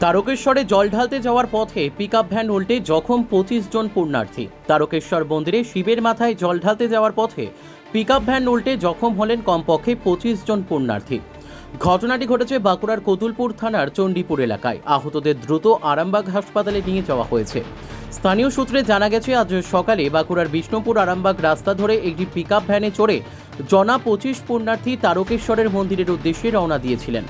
তারকেশ্বরে জল ঢালতে যাওয়ার পথে পিকআপ ভ্যান উল্টে জখম 25 জন পুণ্যার্থী। তারকেশ্বর মন্দিরে শিবের মাথায় জল ঢালতে যাওয়ার পথে পিকআপ ভ্যান উল্টে জখম হলেন কমপক্ষে 25 জন পুণ্যার্থী। ঘটনাটি ঘটেছে বাঁকুড়ার কতুলপুর থানার চণ্ডীপুর এলাকায়। আহতদের দ্রুত আরামবাগ হাসপাতালে নিয়ে যাওয়া হয়েছে। স্থানীয় সূত্রে জানা গেছে, আজ সকালে বাঁকুড়ার বিষ্ণুপুর আরামবাগ রাস্তা ধরে একটি পিকআপ ভ্যানে চড়ে জনা 25 পুণ্যার্থী তারকেশ্বরের মন্দিরের উদ্দেশ্যে রওনা দিয়েছিলেন।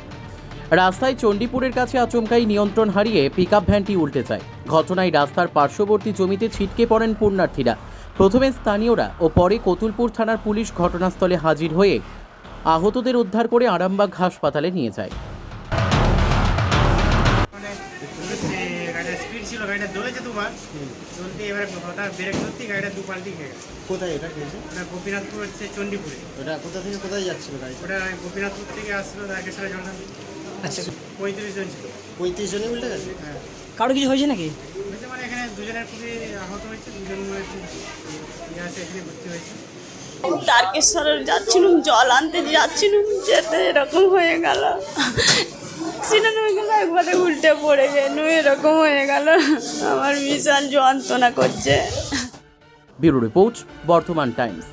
রাস্তায় চণ্ডীপুরের কাছে আচমকাই নিয়ন্ত্রণ হারিয়ে পিকআপ ভ্যানটি উল্টে যায়। ঘটনায় রাস্তার পার্শ্ববর্তী জমিতে ছিটকে পড়েন পুণ্যার্থীরা। প্রথমে স্থানীয়রা ও পরে কতুলপুর থানার পুলিশ ঘটনাস্থলে হাজির হয়ে আহতদের উদ্ধার করে আরামবাগ হাসপাতালে নিয়ে যায়। গাড়িটা দোলেছে দুবার চলতে, এবারে হঠাৎ ব্রেক ধরতে গাড়িটা দু পাল্টি খেয়ে গেছে। কোথায় এটা খেয়েছে? ওটা গোপীনাথপুর হচ্ছে চণ্ডীপুরে। ওটা কোথা থেকে কোথায় যাচ্ছিল গাড়ি? ওটা গোপীনাথপুর থেকে আসছিল তারকেশ্বরে জল ঢালতে। আচ্ছা, 35 জন ছিল। 35 জনই উল্টে গেছে? হ্যাঁ, কারো কিছু হয়েছে নাকি? হয়েছে মানে এখানে দুজনের খুবই আহত হয়েছে, দুজন মানে আছে এখানে ভর্তি হয়েছে। তারকেশ্বরে যাচ্ছিলাম, জল আনতে যাচ্ছিলাম, যেতে এরকম হয়ে গেল। অ্যাক্সিডেন্ট হয়ে গেল, একবারে উল্টে পড়ে গেল, এরকম হয়ে গেল। আমার ভীষণ যন্ত্রণা করছে। ব্যুরো রিপোর্ট, বর্তমান টাইমস।